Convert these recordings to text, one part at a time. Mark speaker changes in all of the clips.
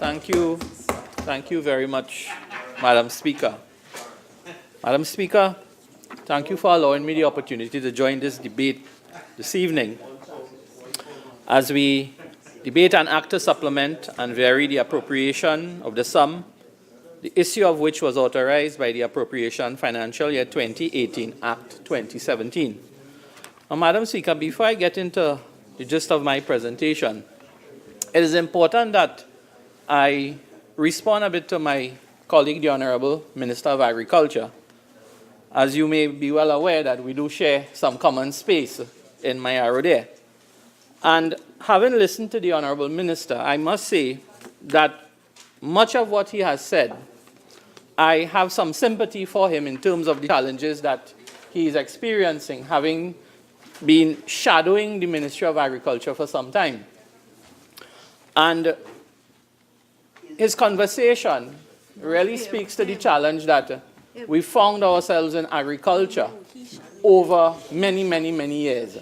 Speaker 1: Thank you. Thank you very much, Madam Speaker. Madam Speaker, thank you for allowing me the opportunity to join this debate this evening as we debate an act to supplement and vary the appropriation of the sum, the issue of which was authorized by the Appropriation Financial Year 2018 Act 2017. Now, Madam Speaker, before I get into the gist of my presentation, it is important that I respond a bit to my colleague, the Honourable Minister of Agriculture. As you may be well aware that we do share some common space in my arrow there. And having listened to the Honourable Minister, I must say that much of what he has said, I have some sympathy for him in terms of the challenges that he is experiencing, having been shadowing the Ministry of Agriculture for some time. And his conversation really speaks to the challenge that we found ourselves in agriculture over many, many, many years.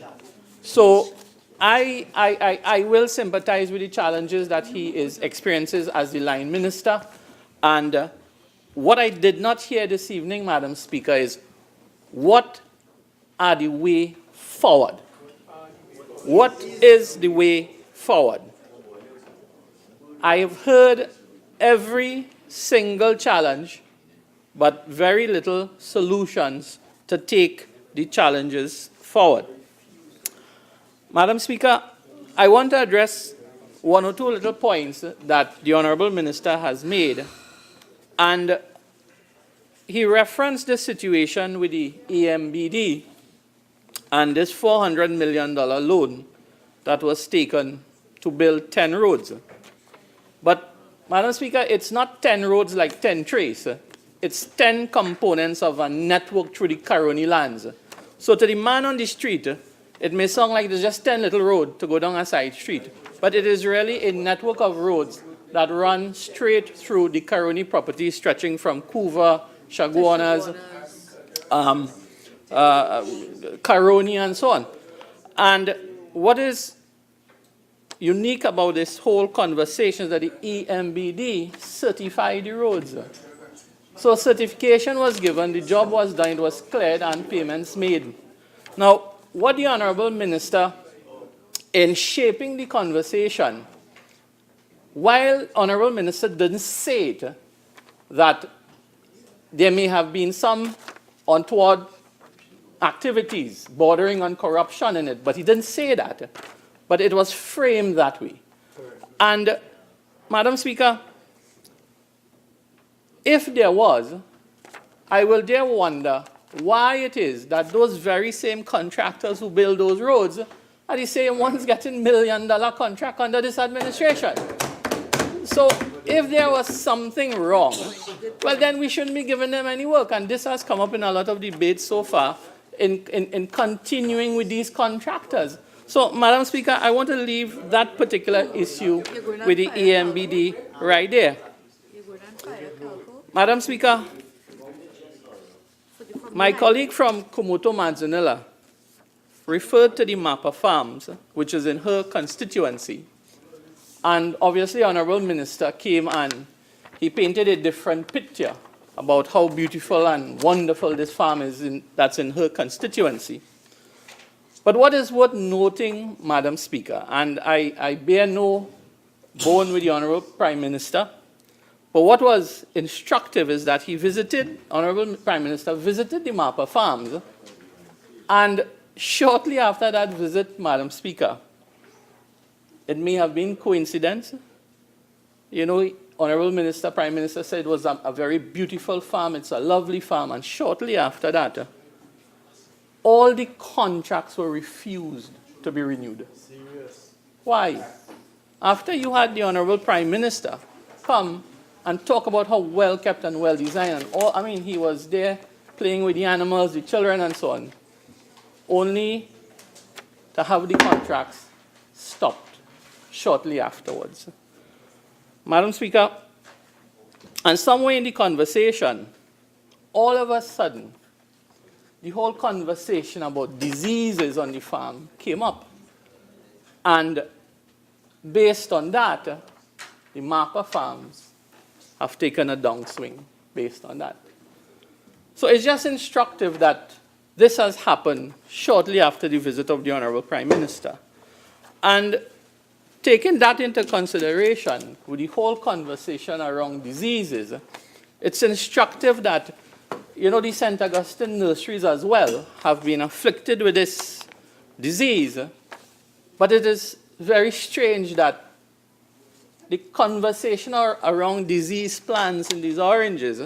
Speaker 1: So I will sympathize with the challenges that he experiences as the line minister. And what I did not hear this evening, Madam Speaker, is what are the way forward? What is the way forward? I have heard every single challenge, but very little solutions to take the challenges forward. Madam Speaker, I want to address one or two little points that the Honourable Minister has made. And he referenced the situation with the EMBD and this $400 million loan that was taken to build 10 roads. But, Madam Speaker, it's not 10 roads like 10 trays. It's 10 components of a network through the Caroni lands. So to the man on the street, it may sound like there's just 10 little roads to go down a side street. But it is really a network of roads that run straight through the Caroni property, stretching from Couva, Chaguanas, Caroni, and so on. And what is unique about this whole conversation is that the EMBD certified the roads. So certification was given, the job was done, it was cleared, and payments made. Now, what the Honourable Minister, in shaping the conversation, while Honourable Minister didn't say it, that there may have been some untoward activities bordering on corruption in it, but he didn't say that. But it was framed that way. And, Madam Speaker, if there was, I will dare wonder why it is that those very same contractors who build those roads are the same ones getting $1 million contract under this administration. So if there was something wrong, well, then we shouldn't be giving them any work. And this has come up in a lot of debates so far in continuing with these contractors. So, Madam Speaker, I want to leave that particular issue with the EMBD right there. Madam Speaker, my colleague from Kumoto Manzanilla referred to the Mapa Farms, which is in her constituency. And obviously, Honourable Minister came and he painted a different picture about how beautiful and wonderful this farm is that's in her constituency. But what is worth noting, Madam Speaker, and I bear no bone with the Honourable Prime Minister, but what was instructive is that he visited, Honourable Prime Minister visited the Mapa Farms, and shortly after that visit, Madam Speaker, it may have been coincidence. You know, Honourable Minister, Prime Minister said it was a very beautiful farm, it's a lovely farm, and shortly after that, all the contracts were refused to be renewed. Serious. Why? After you had the Honourable Prime Minister come and talk about how well kept and well designed, and all, I mean, he was there playing with the animals, the children, and so on, only to have the contracts stopped shortly afterwards. Madam Speaker, and somewhere in the conversation, all of a sudden, the whole conversation about diseases on the farm came up. And based on that, the Marker farms have taken a downswing based on that. So it's just instructive that this has happened shortly after the visit of the Honorable Prime Minister. And taking that into consideration with the whole conversation around diseases, it's instructive that, the St. Augustine nurseries as well have been afflicted with this disease. But it is very strange that the conversation around disease plants in these oranges,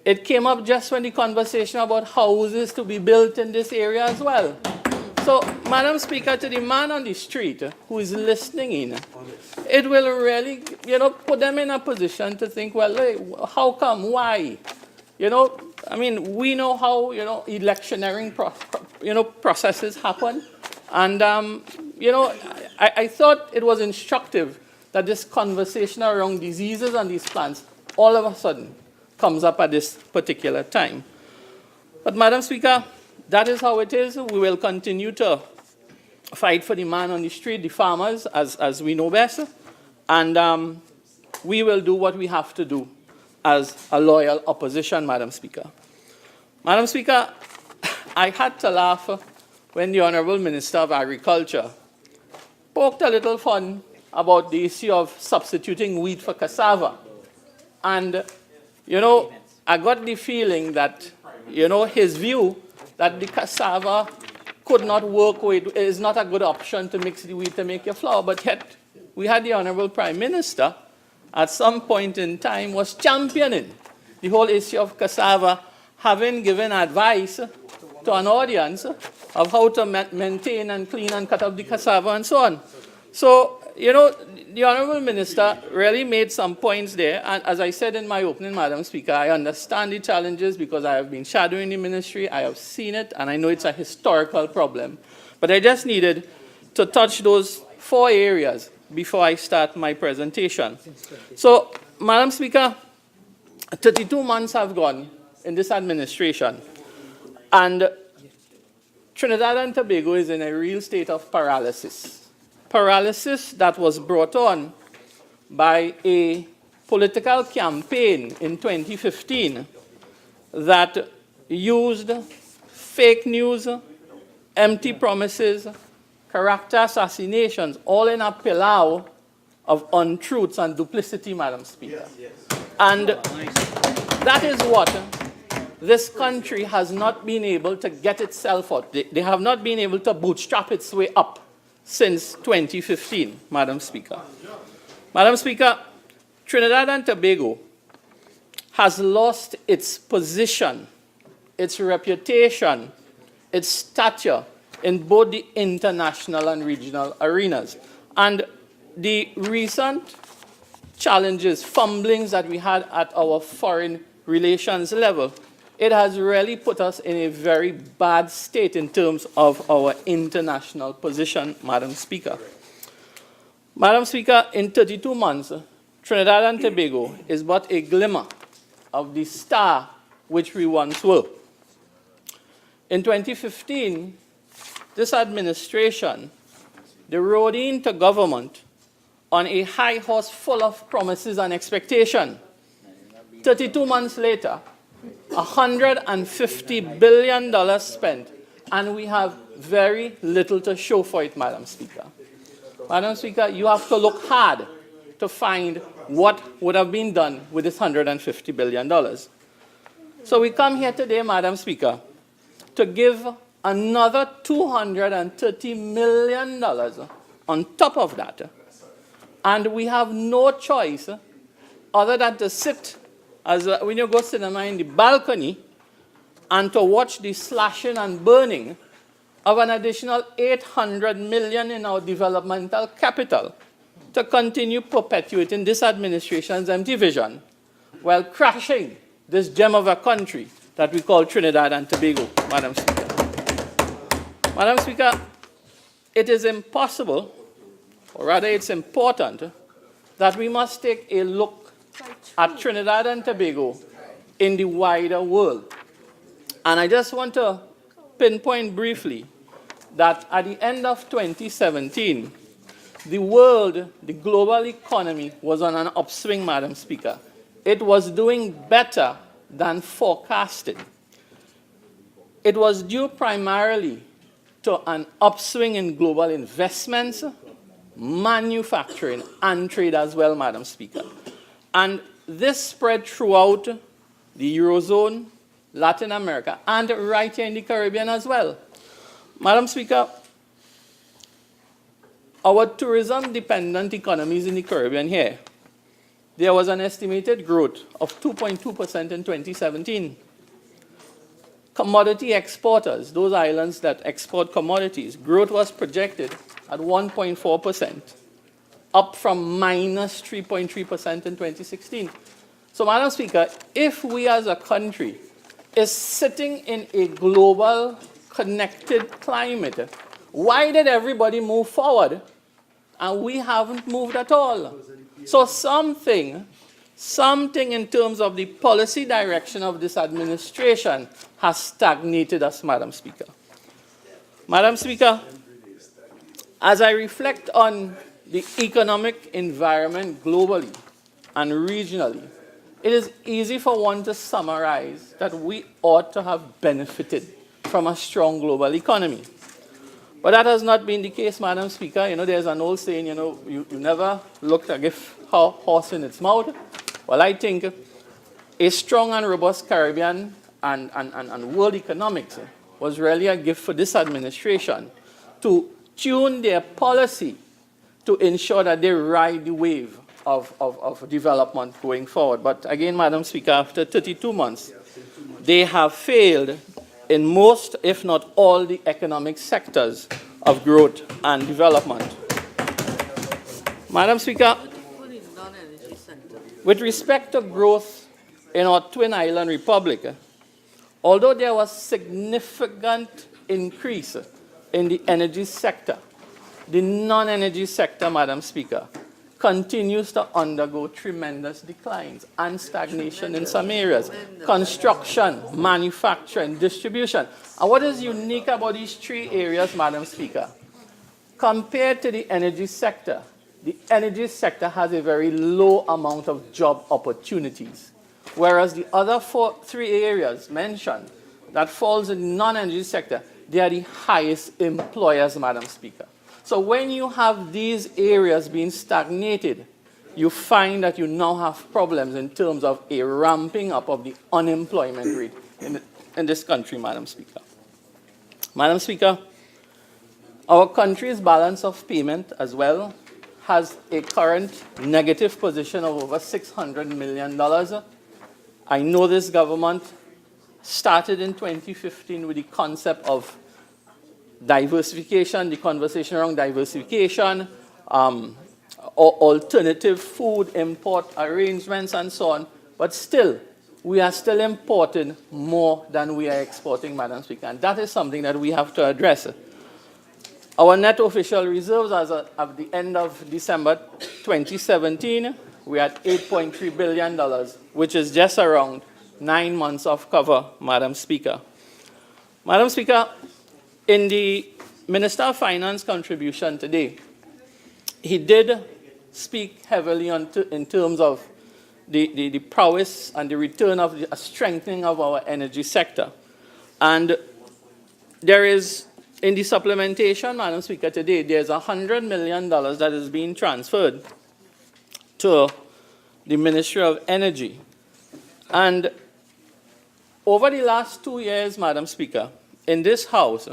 Speaker 1: it came up just when the conversation about houses to be built in this area as well. So, Madam Speaker, to the man on the street who is listening in, it will really, put them in a position to think, well, hey, how come, why? We know how, electioneering processes happen. And, I thought it was instructive that this conversation around diseases and these plants all of a sudden comes up at this particular time. But, Madam Speaker, that is how it is. We will continue to fight for the man on the street, the farmers, as we know best. And we will do what we have to do as a loyal opposition, Madam Speaker. Madam Speaker, I had to laugh when the Honourable Minister of Agriculture poked a little fun about the issue of substituting wheat for cassava. And, I got the feeling that, his view that the cassava could not work with, is not a good option to mix the wheat to make your flour. But yet, we had the Honourable Prime Minister, at some point in time, was championing the whole issue of cassava, having given advice to an audience of how to maintain and clean and cut up the cassava and so on. So, the Honourable Minister really made some points there. And as I said in my opening, Madam Speaker, I understand the challenges because I have been shadowing the ministry, I have seen it, and I know it's a historical problem. But I just needed to touch those 4 areas before I start my presentation. So, Madam Speaker, 32 months have gone in this administration, and Trinidad and Tobago is in a real state of paralysis. Paralysis that was brought on by a political campaign in 2015 that used fake news, empty promises, character assassinations, all in a pillau of untruths and duplicity, Madam Speaker. Yes. And that is what this country has not been able to get itself out. They have not been able to bootstrap its way up since 2015, Madam Speaker. Madam Speaker, Trinidad and Tobago has lost its position, its reputation, its stature in both the international and regional arenas. And the recent challenges, fumblings that we had at our foreign relations level, it has really put us in a very bad state in terms of our international position, Madam Speaker. Madam Speaker, in 32 months, Trinidad and Tobago is but a glimmer of the star which we once were. In 2015, this administration, they rode into government on a high horse full of promises and expectation. 32 months later, $150 billion spent, and we have very little to show for it, Madam Speaker. Madam Speaker, you have to look hard to find what would have been done with this $150 billion. So we come here today, Madam Speaker, to give another $230 million on top of that. And we have no choice other than to sit, as when you go cinema, in the balcony and to watch the slashing and burning of an additional $800 million in our developmental capital to continue perpetuating this administration's empty vision while crashing this gem of a country that we call Trinidad and Tobago, Madam Speaker. Madam Speaker, it is impossible, or rather it's important, that we must take a look at Trinidad and Tobago in the wider world. And I just want to pinpoint briefly that at the end of 2017, the world, the global economy was on an upswing, Madam Speaker. It was doing better than forecasted. It was due primarily to an upswing in global investments, manufacturing, and trade as well, Madam Speaker. And this spread throughout the Eurozone, Latin America, and right here in the Caribbean as well. Madam Speaker, our tourism-dependent economies in the Caribbean here, there was an estimated growth of 2.2% in 2017. Commodity exporters, those islands that export commodities, growth was projected at 1.4%, up from minus 3.3% in 2016. So, Madam Speaker, if we as a country is sitting in a global connected climate, why did everybody move forward and we haven't moved at all? So something in terms of the policy direction of this administration has stagnated us, Madam Speaker. Madam Speaker, as I reflect on the economic environment globally and regionally, it is easy for one to summarize that we ought to have benefited from a strong global economy. But that has not been the case, Madam Speaker. You know, there's an old saying, you never looked a horse in its mouth. Well, I think a strong and robust Caribbean and world economics was really a gift for this administration to tune their policy to ensure that they ride the wave of development going forward. But again, Madam Speaker, after 32 months, they have failed in most, if not all, the economic sectors of growth and development. Madam Speaker, with respect to growth in our twin island republic, although there was significant increase in the energy sector, the non-energy sector, Madam Speaker, continues to undergo tremendous declines and stagnation in some areas. Construction, manufacturing, distribution. And what is unique about these three areas, Madam Speaker? Compared to the energy sector has a very low amount of job opportunities. Whereas the other three areas mentioned that falls in the non-energy sector, they are the highest employers, Madam Speaker. So when you have these areas being stagnated, you find that you now have problems in terms of a ramping up of the unemployment rate in this country, Madam Speaker. Madam Speaker, our country's balance of payment as well has a current negative position of over $600 million. I know this government started in 2015 with the concept of diversification, the conversation around diversification, alternative food import arrangements and so on. But still, we are still importing more than we are exporting, Madam Speaker. And that is something that we have to address. Our net official reserves as of the end of December 2017, we are at $8.3 billion, which is just around 9 months of cover, Madam Speaker. Madam Speaker, in the Minister of Finance contribution today, he did speak heavily in terms of the prowess and the return of the strengthening of our energy sector. And there is, in the supplementation, Madam Speaker, today, there's $100 million that is being transferred to the Ministry of Energy. And over the last 2 years, Madam Speaker, in this House,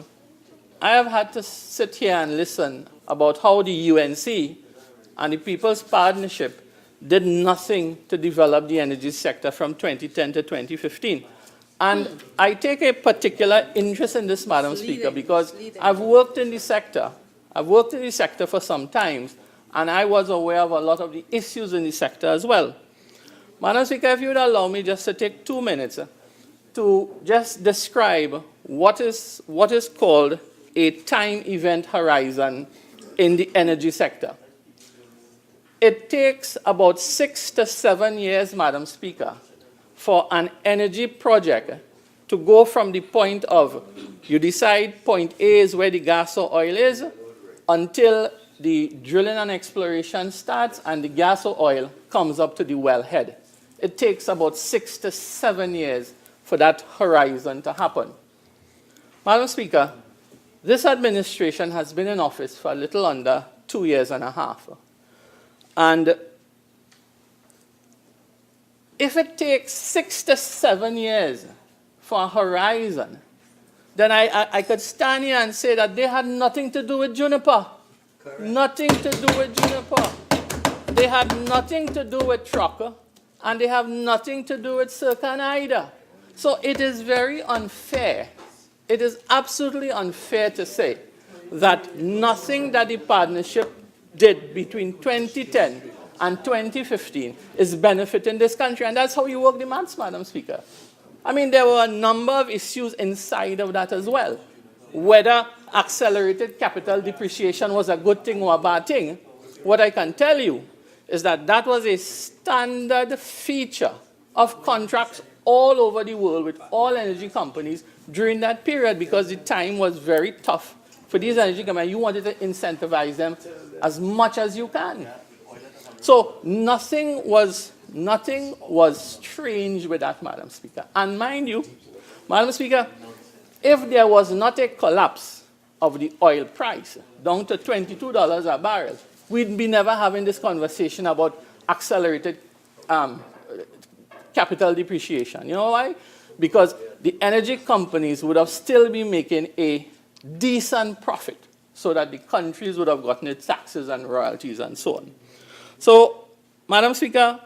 Speaker 1: I have had to sit here and listen about how the UNC and the People's Partnership did nothing to develop the energy sector from 2010 to 2015. And I take a particular interest in this, Madam Speaker, because I've worked in the sector. I've worked in the sector for some time, and I was aware of a lot of the issues in the sector as well. Madam Speaker, if you would allow me just to take 2 minutes to just describe what is called a time event horizon in the energy sector. It takes about 6 to 7 years, Madam Speaker, for an energy project to go from the point of you decide point A is where the gas or oil is until the drilling and exploration starts and the gas or oil comes up to the wellhead. It takes about 6 to 7 years for that horizon to happen. Madam Speaker, this administration has been in office for a little under 2 years and a half. And if it takes 6 to 7 years for a horizon, then I could stand here and say that they had nothing to do with juniper. Correct. Nothing to do with juniper. They had nothing to do with trucker, and they have nothing to do with Sircan either. So it is very unfair. It is absolutely unfair to say that nothing that the partnership did between 2010 and 2015 is benefiting this country. And that's how you work the maths, Madam Speaker. I mean, there were a number of issues inside of that as well. Whether accelerated capital depreciation was a good thing or a bad thing, what I can tell you is that that was a standard feature of contracts all over the world with all energy companies during that period, because the time was very tough for these energy companies. You wanted to incentivize them as much as you can. So nothing was strange with that, Madam Speaker. And mind you, Madam Speaker, if there was not a collapse of the oil price down to $22 a barrel, we'd be never having this conversation about accelerated capital depreciation. You know why? Because the energy companies would have still been making a decent profit so that the countries would have gotten its taxes and royalties and so on. So, Madam Speaker,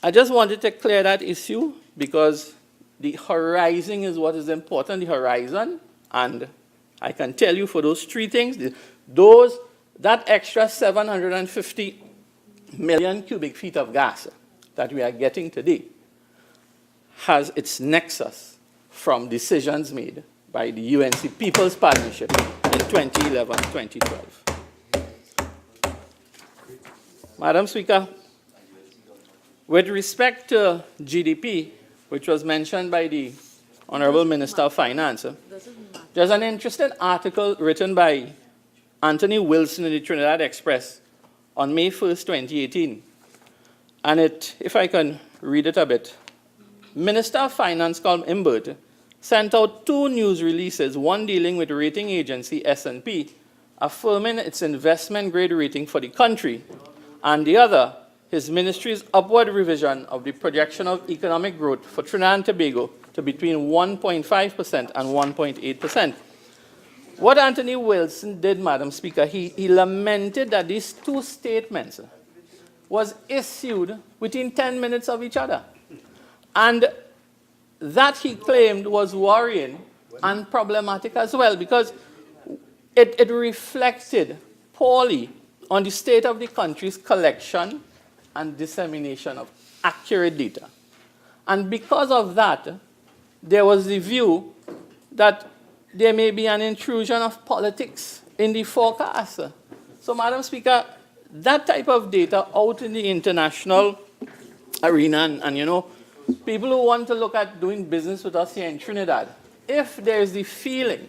Speaker 1: I just wanted to clear that issue because the horizon is what is important, the horizon. And I can tell you for those three things, that extra 750 million cubic feet of gas that we are getting today has its nexus from decisions made by the UNC People's Partnership in 2011-2012. Madam Speaker, with respect to GDP, which was mentioned by the Honorable Minister of Finance, there's an interesting article written by Anthony Wilson in the Trinidad Express on May 1st, 2018. And if I can read it a bit, Minister of Finance Colm Imbert sent out 2 news releases, one dealing with rating agency S&P, affirming its investment grade rating for the country, and the other, his ministry's upward revision of the projection of economic growth for Trinidad and Tobago to between 1.5% and 1.8%. What Anthony Wilson did, Madam Speaker, he lamented that these 2 statements was issued within 10 minutes of each other. And that, he claimed, was worrying and problematic as well, because it reflected poorly on the state of the country's collection and dissemination of accurate data. And because of that, there was the view that there may be an intrusion of politics in the forecast. So, Madam Speaker, that type of data out in the international arena, and you know, people who want to look at doing business with us here in Trinidad, if there is the feeling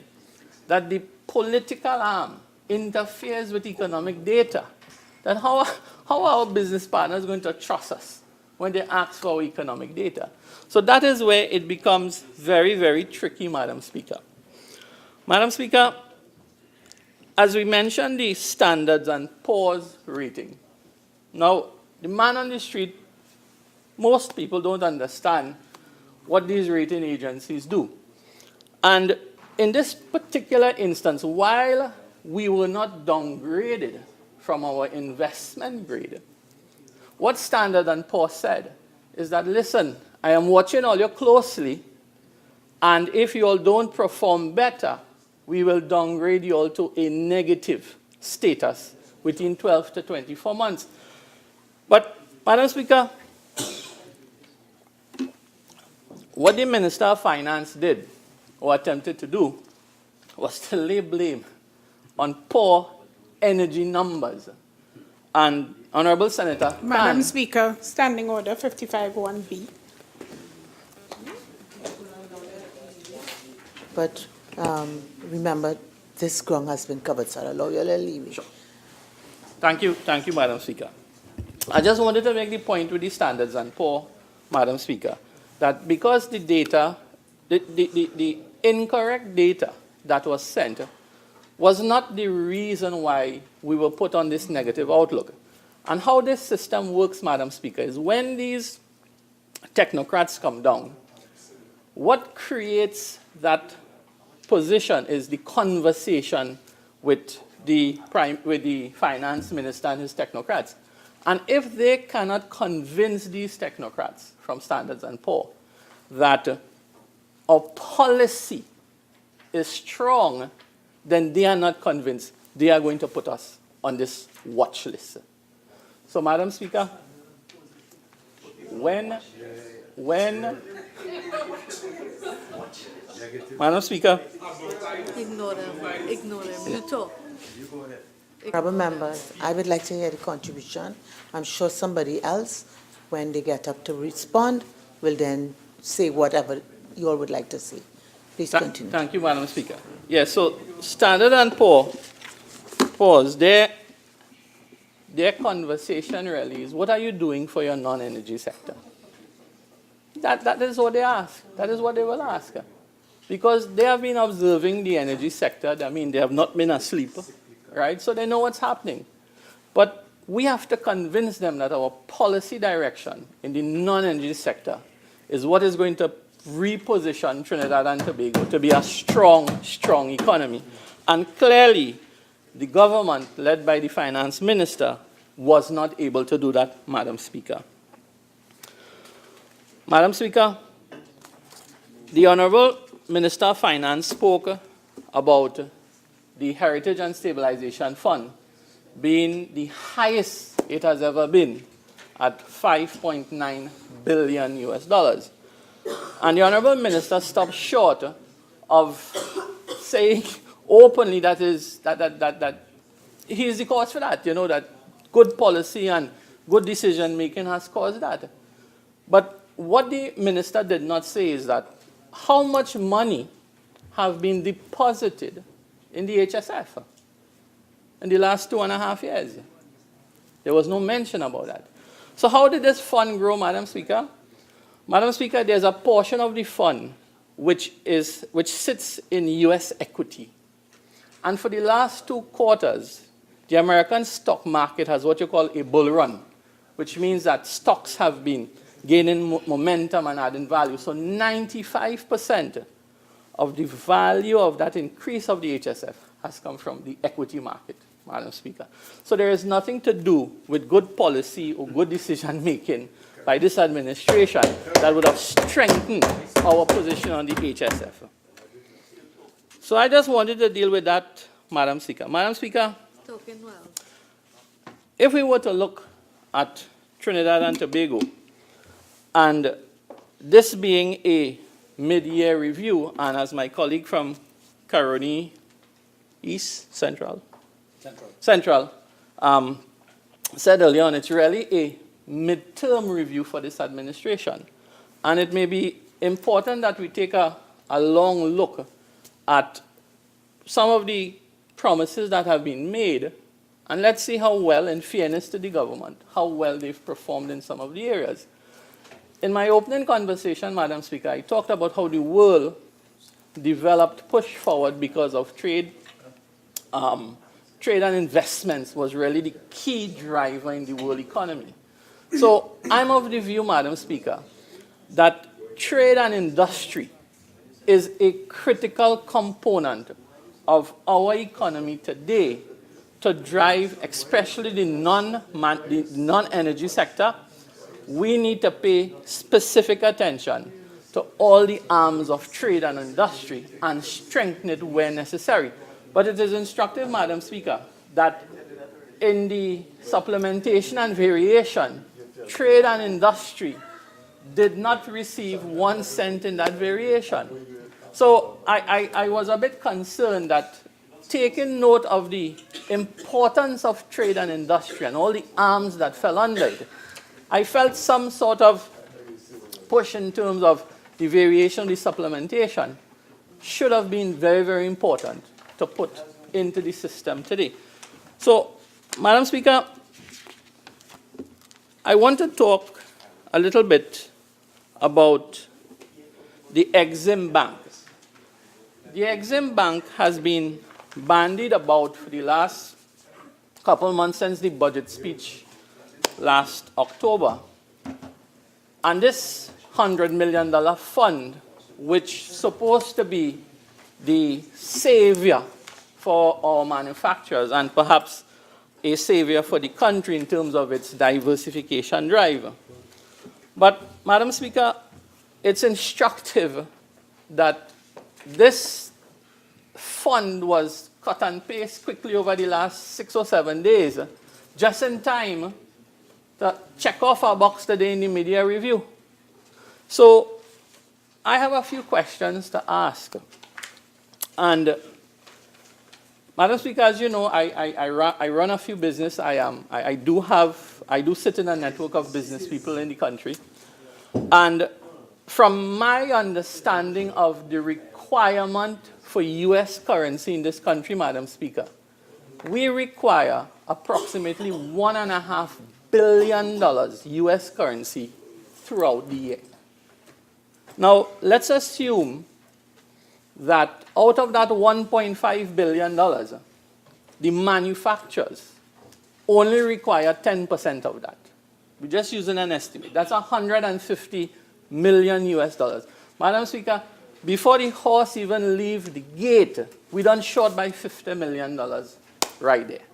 Speaker 1: that the political arm interferes with economic data, then how are our business partners going to trust us when they ask for economic data? So that is where it becomes very, very tricky, Madam Speaker. Madam Speaker, as we mentioned, the standards and poor's rating. Now, the man on the street, most people don't understand what these rating agencies do. And in this particular instance, while we were not downgraded from our investment grade, what Standard & Poor's said is that, listen, I am watching all you closely, and if you all don't perform better, we will downgrade you all to a negative status within 12 to 24 months. But, Madam Speaker, what the Minister of Finance did, or attempted to do, was to lay blame on poor energy numbers. And Honorable Senator
Speaker 2: Madam Speaker, Standing Order 55-1B.
Speaker 3: But remember, this ground has been covered, so I'll allow you to leave it.
Speaker 1: Sure. Thank you, Madam Speaker. I just wanted to make the point with the Standards and Poor, Madam Speaker, that because the data, the incorrect data that was sent was not the reason why we were put on this negative outlook. And how this system works, Madam Speaker, is when these technocrats come down, what creates that position is the conversation with the finance minister and his technocrats. And if they cannot convince these technocrats from Standards and Poor that our policy is strong, then they are not convinced. They are going to put us on this watch list. So, Madam Speaker, Madam Speaker.
Speaker 3: Ignore them. You talk.
Speaker 4: Honourable members, I would like to hear the contribution. I'm sure somebody else, when they get up to respond, will then say whatever you all would like to say. Please continue.
Speaker 1: Thank you, Madam Speaker. Yes, so Standard and Poor's, their conversation really is, what are you doing for your non-energy sector? That is what they ask. That is what they will ask. Because they have been observing the energy sector. I mean, they have not been asleep, right? So they know what's happening. But we have to convince them that our policy direction in the non-energy sector is what is going to reposition Trinidad and Tobago to be a strong economy. And clearly, the government, led by the finance minister, was not able to do that, Madam Speaker. Madam Speaker, the Honourable Minister of Finance spoke about the Heritage and Stabilization Fund being the highest it has ever been at $5.9 billion US. And the Honourable Minister stopped short of saying openly that he is the cause for that, that good policy and good decision making has caused that. But what the minister did not say is that how much money have been deposited in the HSF in the last 2.5 years. There was no mention about that. So how did this fund grow, Madam Speaker? Madam Speaker, there's a portion of the fund which sits in US equity. And for the last 2 quarters, the American stock market has what you call a bull run, which means that stocks have been gaining momentum and adding value. So 95% of the value of that increase of the HSF has come from the equity market, Madam Speaker. So there is nothing to do with good policy or good decision making by this administration that would have strengthened our position on the HSF. So I just wanted to deal with that, Madam Speaker. Madam Speaker,
Speaker 3: Talking well.
Speaker 1: if we were to look at Trinidad and Tobago, and this being a mid-year review, and as my colleague from Caroni East, Central said earlier on, it's really a mid-term review for this administration. And it may be important that we take a long look at some of the promises that have been made, and let's see how well, in fairness to the government, how well they've performed in some of the areas. In my opening conversation, Madam Speaker, I talked about how the world developed, pushed forward because of trade. Trade and investments was really the key driver in the world economy. So I'm of the view, Madam Speaker, that trade and industry is a critical component of our economy today to drive, especially the non-energy sector. We need to pay specific attention to all the arms of trade and industry and strengthen it where necessary. But it is instructive, Madam Speaker, that in the supplementation and variation, trade and industry did not receive 1 cent in that variation. So I was a bit concerned that, taking note of the importance of trade and industry and all the arms that fell under it, I felt some sort of push in terms of the variation, the supplementation, should have been very, very important to put into the system today. So Madam Speaker, I want to talk a little bit about the Exim Bank. The Exim Bank has been bandied about for the last couple months since the budget speech last October. And this $100 million fund, which is supposed to be the savior for our manufacturers and perhaps a savior for the country in terms of its diversification drive. But, Madam Speaker, it's instructive that this fund was cut and paste quickly over the last 6 or 7 days, just in time to check off our box today in the media review. So I have a few questions to ask. And Madam Speaker, as you know, I run a few business. I do sit in a network of business people in the country. And from my understanding of the requirement for US currency in this country, Madam Speaker, we require approximately $1.5 billion US currency throughout the year. Now, let's assume that out of that $1.5 billion, the manufacturers only require 10% of that. We're just using an estimate. That's $150 million US dollars. Madam Speaker, before the horse even leaves the gate, we done short by $50 million right there.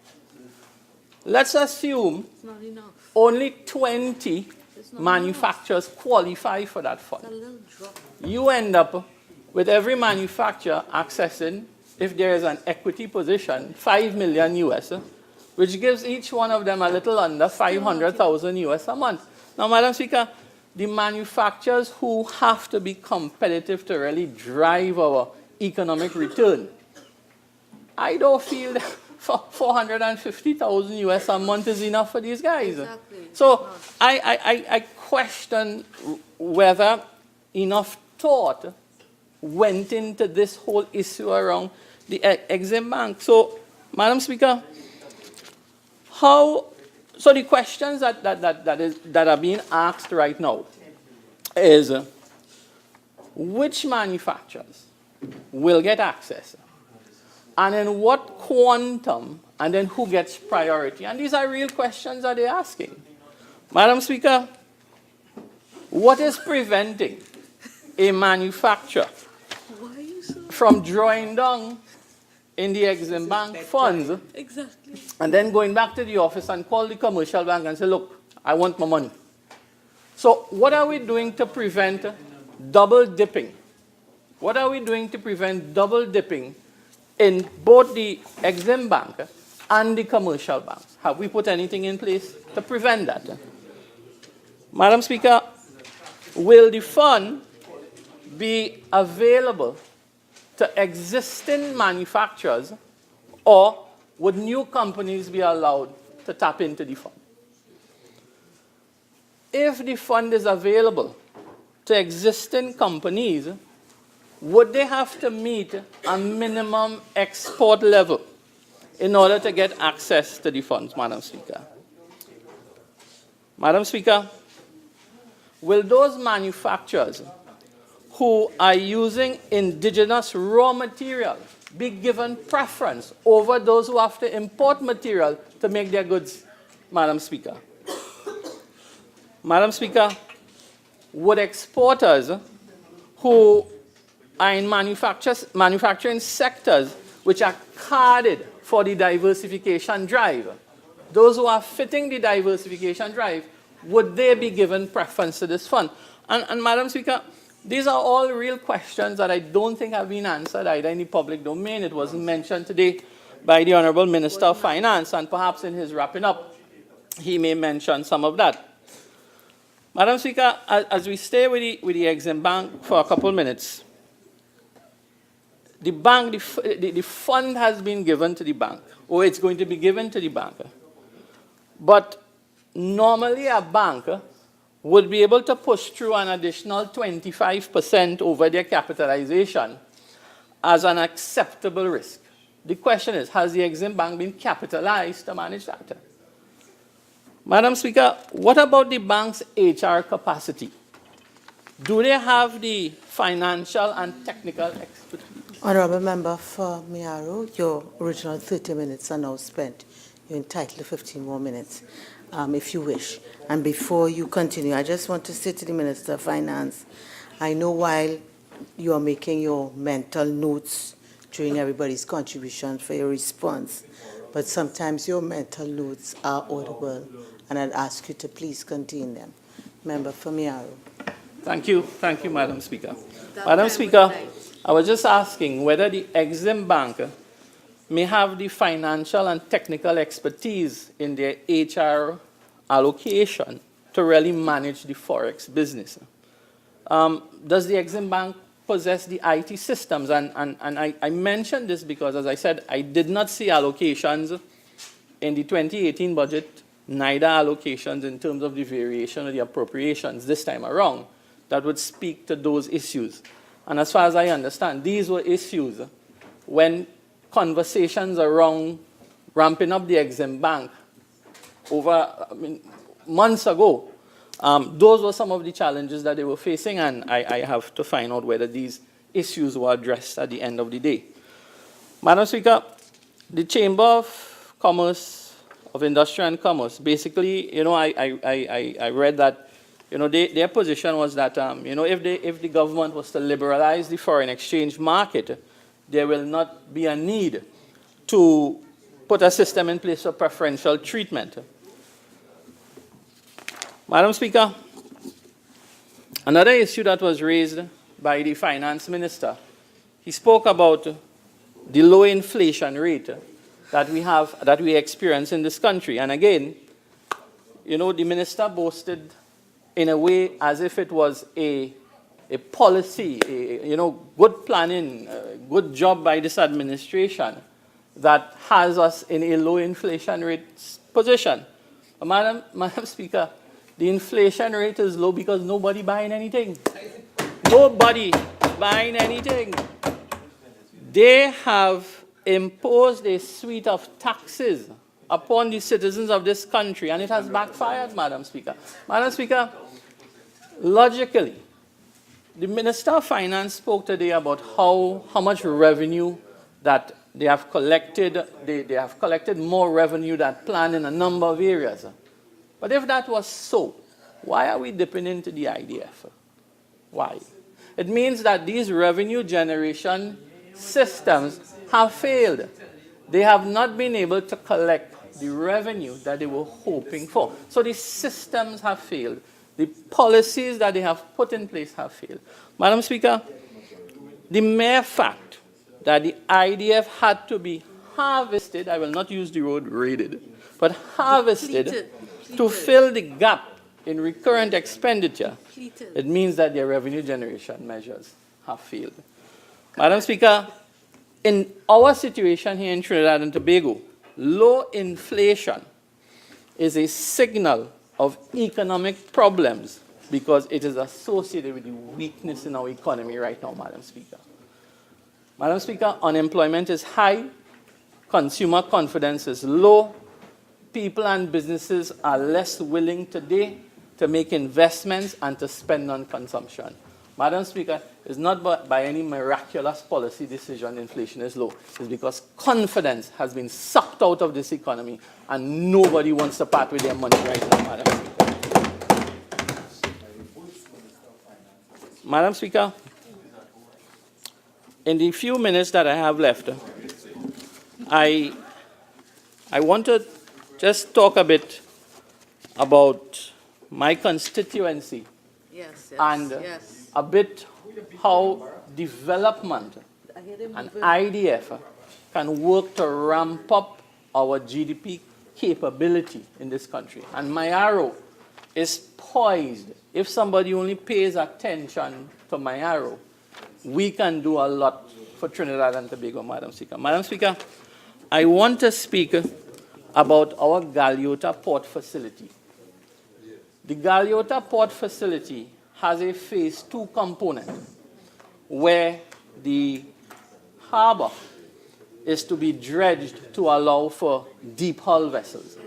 Speaker 1: Let's assume
Speaker 3: It's not enough.
Speaker 1: only 20 manufacturers qualify for that fund.
Speaker 3: It's a little drop.
Speaker 1: You end up with every manufacturer accessing, if there is an equity position, 5 million US, which gives each one of them a little under 500,000 US a month. Now, Madam Speaker, the manufacturers who have to be competitive to really drive our economic return, I don't feel that 450,000 US a month is enough for these guys.
Speaker 3: Exactly.
Speaker 1: So I question whether enough thought went into this whole issue around the Exim Bank. So, Madam Speaker, so the questions that are being asked right now is, which manufacturers will get access? And in what quantum, and then who gets priority? And these are real questions that they're asking. Madam Speaker, what is preventing a manufacturer
Speaker 3: Why are you so...
Speaker 1: from drawing down in the Exim Bank funds
Speaker 3: Exactly.
Speaker 1: and then going back to the office and call the commercial bank and say, look, I want my money? So what are we doing to prevent double dipping? What are we doing to prevent double dipping in both the Exim Bank and the commercial banks? Have we put anything in place to prevent that? Madam Speaker, will the fund be available to existing manufacturers, or would new companies be allowed to tap into the fund? If the fund is available to existing companies, would they have to meet a minimum export level in order to get access to the funds, Madam Speaker? Madam Speaker, will those manufacturers who are using indigenous raw material be given preference over those who have to import material to make their goods, Madam Speaker? Madam Speaker, would exporters who are in manufacturing sectors which are carded for the diversification drive, those who are fitting the diversification drive, would they be given preference to this fund? And Madam Speaker, these are all real questions that I don't think have been answered either in the public domain. It wasn't mentioned today by the Honorable Minister of Finance, and perhaps in his wrapping up, he may mention some of that. Madam Speaker, as we stay with the Exim Bank for a couple minutes, the bank, the fund has been given to the bank, or it's going to be given to the bank. But normally a bank would be able to push through an additional 25% over their capitalization as an acceptable risk. the question is, has the Exim Bank been capitalized to manage that? Madam Speaker, what about the bank's HR capacity? Do they have the financial and technical expertise?
Speaker 4: Honorable Member for Miaro, your original 30 minutes are now spent. You're entitled to 15 more minutes, if you wish. And before you continue, I just want to say to the Minister of Finance, I know while you are making your mental notes during everybody's contribution for your response, but sometimes your mental notes are audible, and I'd ask you to please contain them. Member for Miaro.
Speaker 1: Thank you, Madam Speaker.
Speaker 3: That
Speaker 1: Madam
Speaker 3: time
Speaker 1: Speaker,
Speaker 3: was right.
Speaker 1: I was just asking whether the Exim Bank may have the financial and technical expertise in their HR allocation to really manage the Forex business. Does the Exim Bank possess the IT systems? And I mentioned this because, as I said, I did not see allocations in the 2018 budget, neither allocations in terms of the variation of the appropriations this time around that would speak to those issues. And as far as I understand, these were issues when conversations around ramping up the Exim Bank over months ago. Those were some of the challenges that they were facing, and I have to find out whether these issues were addressed at the end of the day. Madam Speaker, the Chamber of Commerce, of Industry and Commerce, basically, I read that, their position was that, if the government was to liberalize the foreign exchange market, there will not be a need to put a system in place of preferential treatment. Madam Speaker, another issue that was raised by the Finance Minister, he spoke about the low inflation rate that we experience in this country. And again, the minister boasted in a way as if it was a policy, good planning, good job by this administration that has us in a low inflation rate position. Madam Speaker, the inflation rate is low because nobody buying anything. Nobody buying anything. They have imposed a suite of taxes upon the citizens of this country, and it has backfired, Madam Speaker. Madam Speaker, logically, the Minister of Finance spoke today about how much revenue that they have collected. They have collected more revenue than planned in a number of areas. But if that was so, why are we dipping into the IDF? Why? It means that these revenue generation systems have failed. They have not been able to collect the revenue that they were hoping for. So the systems have failed. The policies that they have put in place have failed. Madam Speaker, the mere fact that the IDF had to be harvested, I will not use the word raided, but harvested to fill the gap in recurrent expenditure, it means that their revenue generation measures have failed. Madam Speaker, in our situation here in Trinidad and Tobago, low inflation is a signal of economic problems because it is associated with the weakness in our economy right now, Madam Speaker. Madam Speaker, unemployment is high, consumer confidence is low, people and businesses are less willing today to make investments and to spend on consumption. Madam Speaker, it's not by any miraculous policy decision inflation is low. It's because confidence has been sucked out of this economy and nobody wants to part with their money right now, Madam Speaker. Madam Speaker, in the few minutes that I have left, I want to just talk a bit about my constituency and a bit how development and IDF can work to ramp up our GDP capability in this country. And my arrow is poised. If somebody only pays attention to my arrow, we can do a lot for Trinidad and Tobago, Madam Speaker. Madam Speaker, I want to speak about our Galeota Port Facility. The Galeota Port Facility has a phase 2 component where the harbor is to be dredged to allow for deep hull vessels.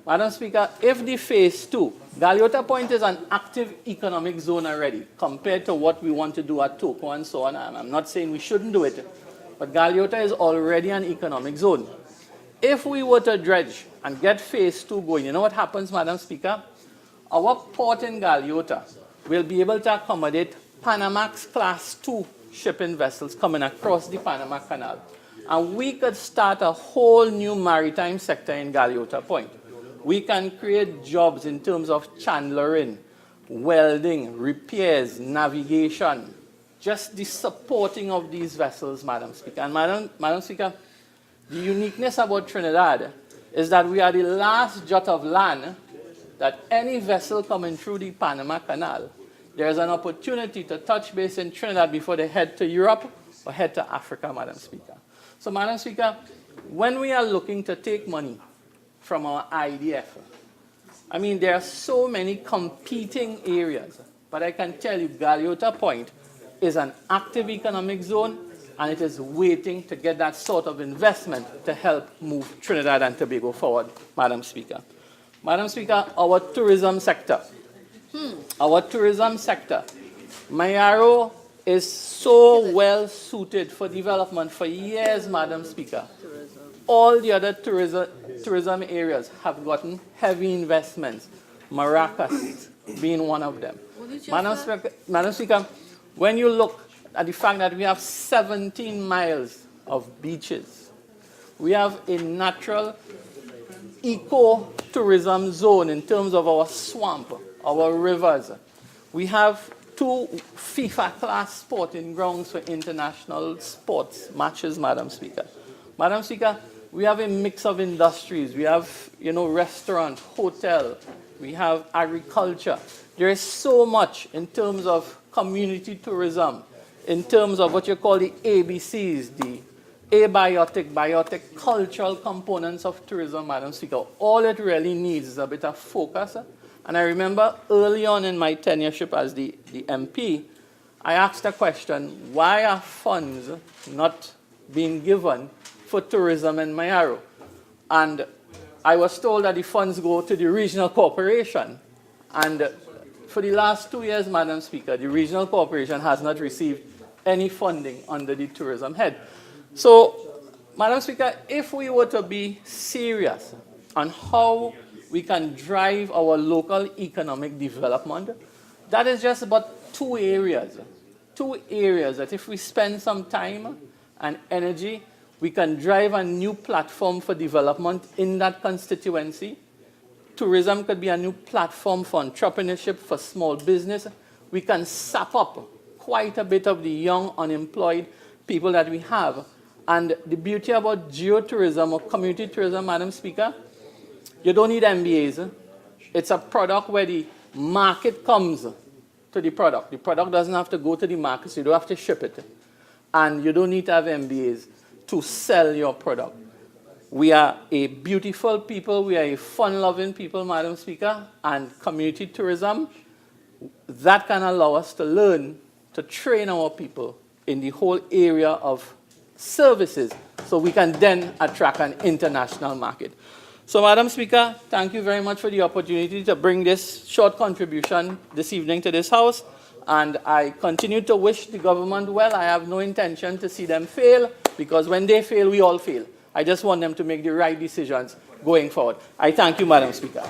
Speaker 1: Madam Speaker, if the phase 2, Galeota Point is an active economic zone already compared to what we want to do at Toko and so on. And I'm not saying we shouldn't do it, but Galeota is already an economic zone. If we were to dredge and get phase 2 going, you know what happens, Madam Speaker? Our port in Galeota will be able to accommodate Panamax Class 2 shipping vessels coming across the Panama Canal. And we could start a whole new maritime sector in Galeota Point. We can create jobs in terms of chandlering, welding, repairs, navigation, just the supporting of these vessels, Madam Speaker. And Madam Speaker, the uniqueness about Trinidad is that we are the last jot of land that any vessel coming through the Panama Canal, there's an opportunity to touch base in Trinidad before they head to Europe or head to Africa, Madam Speaker. So, Madam Speaker, when we are looking to take money from our IDF, I mean, there are so many competing areas, but I can tell you Galeota Point is an active economic zone, and it is waiting to get that sort of investment to help move Trinidad and Tobago forward, Madam Speaker. Madam Speaker, our tourism sector. Our tourism sector. Mayaro is so well suited for development for years, Madam Speaker. All the other tourism areas have gotten heavy investments, Maracas being one of them. Madam Speaker, when you look at the fact that we have 17 miles of beaches, we have a natural eco-tourism zone in terms of our swamp, our rivers. We have 2 FIFA-class sporting grounds for international sports matches, Madam Speaker. Madam Speaker, we have a mix of industries. We have, restaurant, hotel. We have agriculture. There is so much in terms of community tourism, in terms of what you call the ABCs, the abiotic, biotic, cultural components of tourism, Madam Speaker. All it really needs is a bit of focus. And I remember early on in my tenureship as the MP, I asked a question, why are funds not being given for tourism in Mayaro? And I was told that the funds go to the regional corporation. And for the last 2 years, Madam Speaker, the regional corporation has not received any funding under the tourism head. So, Madam Speaker, if we were to be serious on how we can drive our local economic development, that is just about 2 areas. 2 areas that if we spend some time and energy, we can drive a new platform for development in that constituency. Tourism could be a new platform for entrepreneurship, for small business. We can sap up quite a bit of the young unemployed people that we have. And the beauty about geotourism or community tourism, Madam Speaker, you don't need MBAs. It's a product where the market comes to the product. The product doesn't have to go to the market, so you don't have to ship it. And you don't need to have MBAs to sell your product. We are a beautiful people. We are a fun-loving people, Madam Speaker. And community tourism, that can allow us to learn, to train our people in the whole area of services, so we can then attract an international market. So, Madam Speaker, thank you very much for the opportunity to bring this short contribution this evening to this House. And I continue to wish the government well. I have no intention to see them fail, because when they fail, we all fail. I just want them to make the right decisions going forward. I thank you, Madam Speaker.